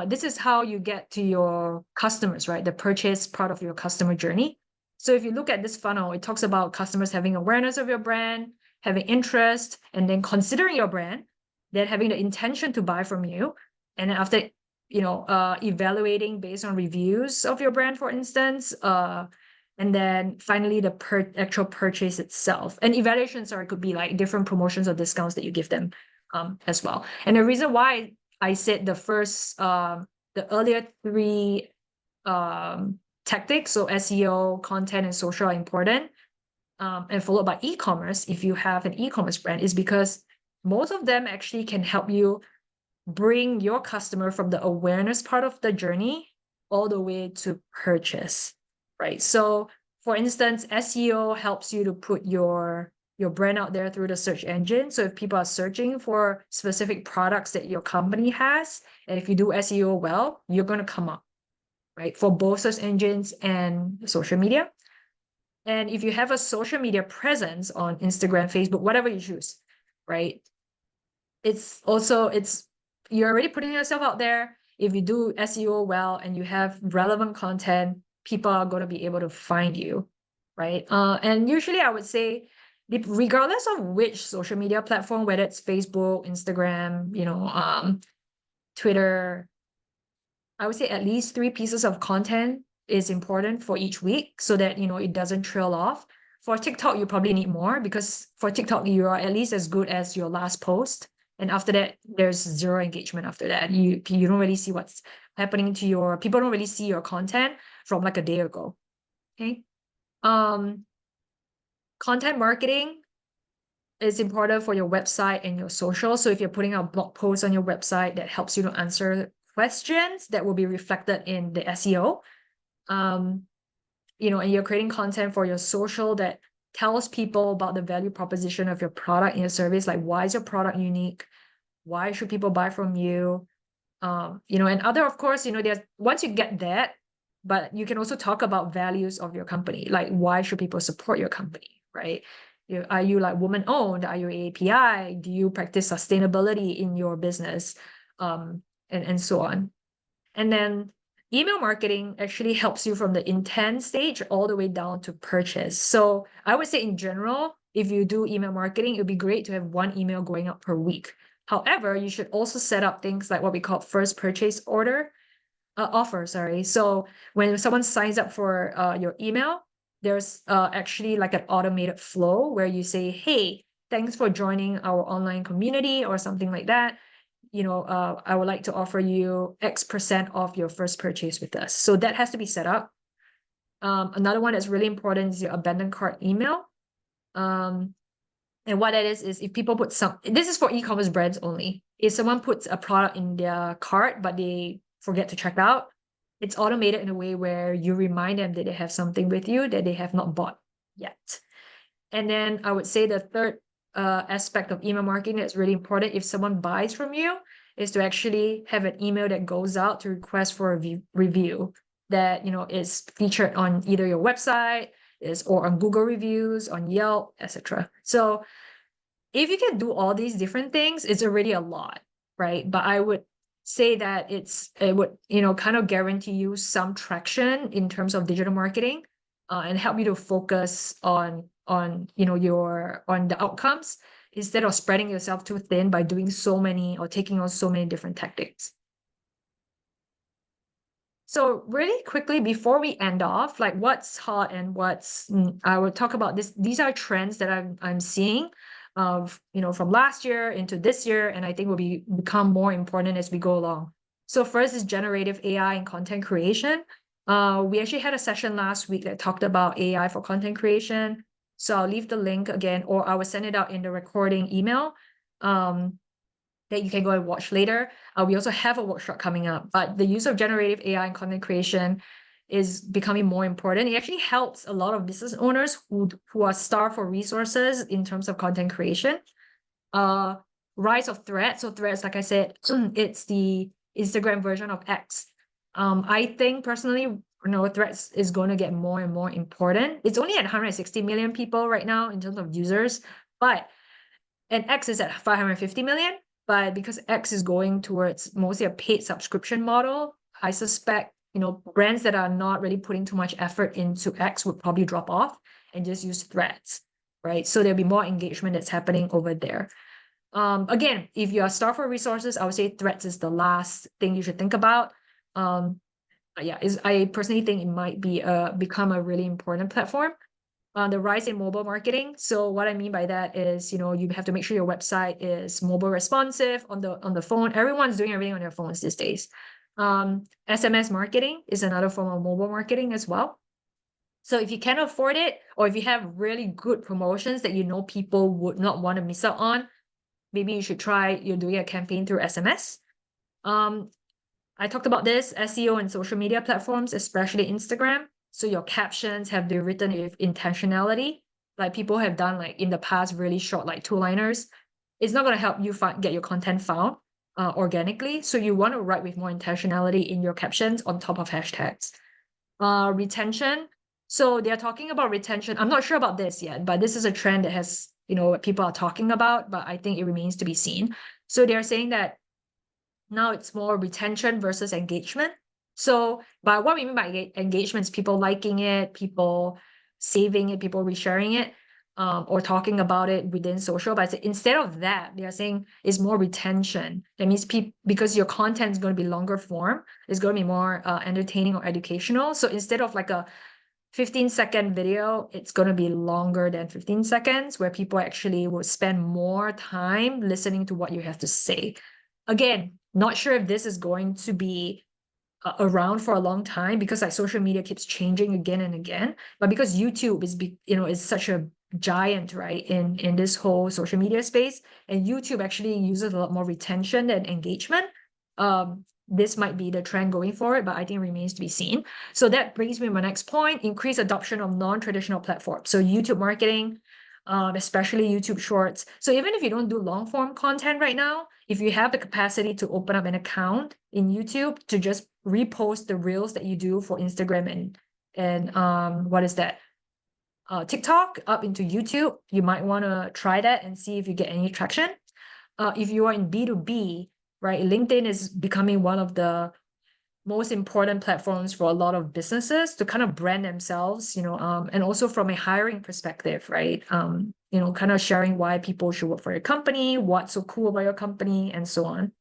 this is how you get to your customers, right? The purchase part of your customer journey. So if you look at this funnel, it talks about customers having awareness of your brand, having interest, and then considering your brand, then having the intention to buy from you. And then after, evaluating based on reviews of your brand, for instance, and then finally the actual purchase itself. And evaluations could be like different promotions or discounts that you give them as well. And the reason why I said the first, the earlier three tactics, so SEO, content, and social are important, and followed by e-commerce, if you have an e-commerce brand, is because most of them actually can help you bring your customer from the awareness part of the journey all the way to purchase, right? So for instance, SEO helps you to put your brand out there through the search engine. So if people are searching for specific products that your company has, and if you do SEO well, you're going to come up, right? For both search engines and social media. And if you have a social media presence on Instagram, Facebook, whatever you choose, right? You're already putting yourself out there. If you do SEO well and you have relevant content, people are going to be able to find you, right? And usually I would say, regardless of which social media platform, whether it's Facebook, Instagram, Twitter, I would say at least 3 pieces of content is important for each week so that, it doesn't trail off. For TikTok, you probably need more because for TikTok, you are at least as good as your last post. And after that, there's zero engagement after that. You don't really see what's happening to people don't really see your content from like a day ago. Okay. Content marketing, is important for your website and your social. So if you're putting out blog posts on your website that helps you to answer questions that will be reflected in the SEO, you know, and you're creating content for your social that tells people about the value proposition of your product and your service, like why is your product unique? Why should people buy from you? You know, and other, of course, you know, there's once you get that, but you can also talk about values of your company, like why should people support your company, right? Are you like woman owned? Are you API? Do you practice sustainability in your business? And so on. And then email marketing actually helps you from the intent stage all the way down to purchase. So I would say in general, if you do email marketing, it would be great to have one email going out per week. However, you should also set up things like what we call first purchase offer, sorry. So when someone signs up for your email, there's actually like an automated flow where you say, hey, thanks for joining our online community or something like that. You know, I would like to offer you X% off your first purchase with us. So that has to be set up. Another one that's really important is your abandoned cart email. And what that is if people put this is for e-commerce brands only. If someone puts a product in their cart, but they forget to check out, it's automated in a way where you remind them that they have something with you that they have not bought yet. And then I would say the third aspect of email marketing that's really important if someone buys from you is to actually have an email that goes out to request for a review that, you know, is featured on either your website or on Google reviews, on Yelp, etc. So if you can do all these different things, it's already a lot, right? But I would say that it would, you know, kind of guarantee you some traction in terms of digital marketing, and help you to focus on you know on the outcomes instead of spreading yourself too thin by doing so many or taking on so many different tactics. So really quickly before we end off, like what's hot and I will talk about this. These are trends that I'm seeing of, you know, from last year into this year, and I think will become more important as we go along. So first is generative AI and content creation. We actually had a session last week that talked about AI for content creation. So I'll leave the link again, or I will send it out in the recording email. That you can go and watch later. We also have a workshop coming up, but the use of generative AI and content creation is becoming more important. It actually helps a lot of business owners who are starved for resources in terms of content creation. Rise of Threads. So Threads, like I said, it's the Instagram version of X. I think personally, you know, Threads is going to get more and more important. It's only at 160 million people right now in terms of users, and X is at 550 million. But because X is going towards mostly a paid subscription model, I suspect, you know, brands that are not really putting too much effort into X would probably drop off and just use Threads, right? So there'll be more engagement that's happening over there. Again, if you are starved for resources, I would say Threads is the last thing you should think about. Yeah, I personally think it might be become a really important platform. The rise in mobile marketing. So what I mean by that is, you know, you have to make sure your website is mobile responsive on the phone. Everyone's doing everything on their phones these days. SMS marketing is another form of mobile marketing as well. So if you can afford it, or if you have really good promotions that you know people would not want to miss out on, maybe you should try you're doing a campaign through SMS. I talked about this, SEO and social media platforms, especially Instagram. So your captions have to be written with intentionality. Like people have done like in the past, really short, like 2-liners. It's not going to help you get your content found organically. So you want to write with more intentionality in your captions on top of hashtags. Retention. So they're talking about retention. I'm not sure about this yet, but this is a trend that has, you know, people are talking about, but I think it remains to be seen. So they're saying that now it's more retention versus engagement. So by what we mean by engagement is people liking it, people saving it, people resharing it, or talking about it within social. But instead of that, they are saying it's more retention. That means because your content is going to be longer form, it's going to be more entertaining or educational. So instead of like a 15-second video, it's going to be longer than 15 seconds, where people actually will spend more time listening to what you have to say. Again, not sure if this is going to be around for a long time, because like social media keeps changing again and again. But because YouTube is, you know, is such a giant, right, in this whole social media space, and YouTube actually uses a lot more retention and engagement. This might be the trend going forward, but I think it remains to be seen. So that brings me to my next point: increase adoption of non-traditional platforms. So YouTube marketing, especially YouTube Shorts. So even if you don't do long form content right now, if you have the capacity to open up an account in YouTube to just repost the reels that you do for Instagram and what is that? TikTok up into YouTube, you might want to try that and see if you get any traction. If you are in B2B, right, LinkedIn is becoming one of the most important platforms for a lot of businesses to kind of brand themselves, and also from a hiring perspective, right? Kind of sharing why people should work for your company, what's so cool about your company, and so on.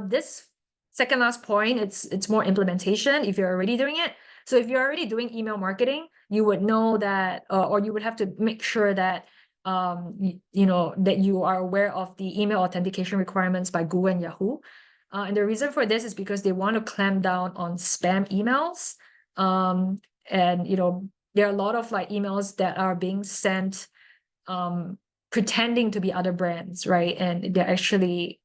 This second last point, it's more implementation if you're already doing it. So if you're already doing email marketing, you would know that, or you would have to make sure that that you are aware of the email authentication requirements by Google and Yahoo. And the reason for this is because they want to clamp down on spam emails. And there are a lot of like emails that are being sent pretending to be other brands, right? And they're actually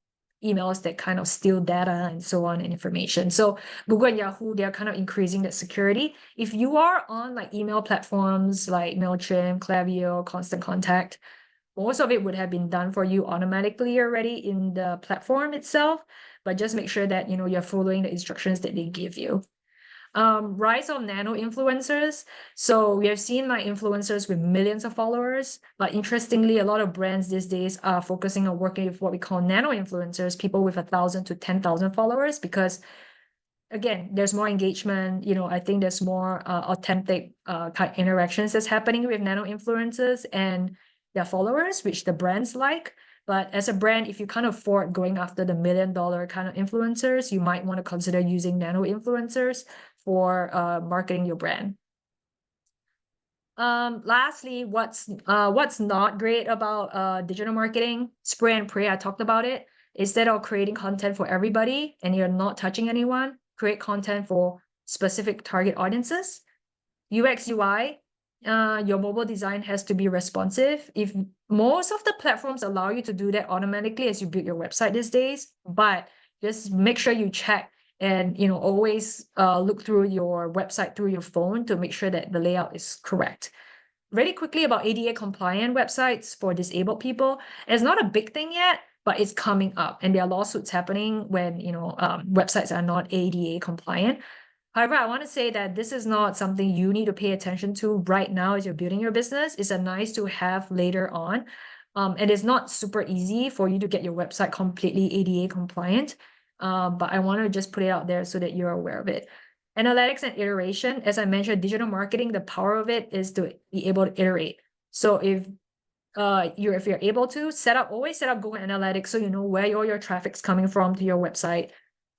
emails that kind of steal data and so on and information. So Google and Yahoo, they're kind of increasing that security. If you are on like email platforms like MailChimp, Klaviyo, Constant Contact, most of it would have been done for you automatically already in the platform itself, but just make sure that you're following the instructions that they give you. Rise of nano influencers. So we have seen like influencers with millions of followers, but interestingly, a lot of brands these days are focusing on working with what we call nano influencers, people with 1,000 to 10,000 followers, because again, there's more engagement. I think there's more authentic type interactions that's happening with nano influencers and their followers, which the brands like. But as a brand, if you can't afford going after the $1 million kind of influencers, you might want to consider using nano influencers for marketing your brand. Lastly, what's not great about digital marketing? Spray and pray. I talked about it. Instead of creating content for everybody and you're not touching anyone, create content for specific target audiences. UX UI, your mobile design has to be responsive. If most of the platforms allow you to do that automatically as you build your website these days, but just make sure you check and always look through your website through your phone to make sure that the layout is correct. Really quickly about ADA compliant websites for disabled people. It's not a big thing yet, but it's coming up, and there are lawsuits happening when websites are not ADA compliant. However, I want to say that this is not something you need to pay attention to right now as you're building your business. It's a nice to have later on. And it's not super easy for you to get your website completely ADA compliant. But I want to just put it out there so that you're aware of it. Analytics and iteration, as I mentioned, digital marketing, the power of it is to be able to iterate. So if you're able to always set up Google Analytics so you know where all your traffic's coming from to your website.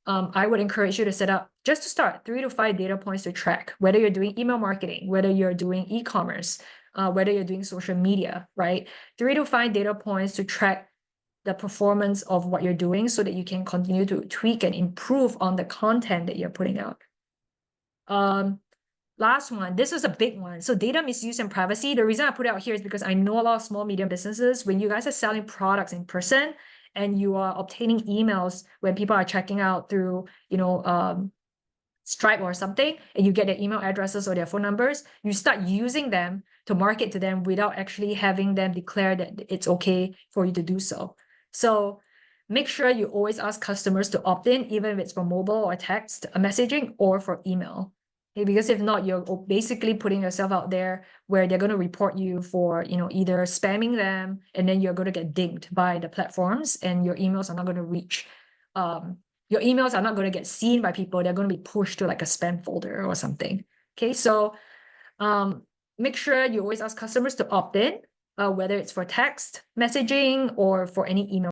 I would encourage you to set up, just to start, 3 to 5 data points to track, whether you're doing email marketing, whether you're doing e-commerce, whether you're doing social media, right? 3 to 5 data points to track the performance of what you're doing so that you can continue to tweak and improve on the content that you're putting out. Last one, this was a big one. So data misuse and privacy. The reason I put it out here is because I know a lot of small, medium businesses, when you guys are selling products in person and you are obtaining emails when people are checking out through, Stripe or something, and you get their email addresses or their phone numbers, you start using them to market to them without actually having them declare that it's okay for you to do so. So make sure you always ask customers to opt in, even if it's for mobile or text messaging or for email. Okay, because if not, you're basically putting yourself out there where they're going to report you for, either spamming them, and then you're going to get dinged by the platforms and your emails are not going to reach. Your emails are not going to get seen by people. They're going to be pushed to like a spam folder or something. Okay, so make sure you always ask customers to opt in, whether it's for text messaging or for any email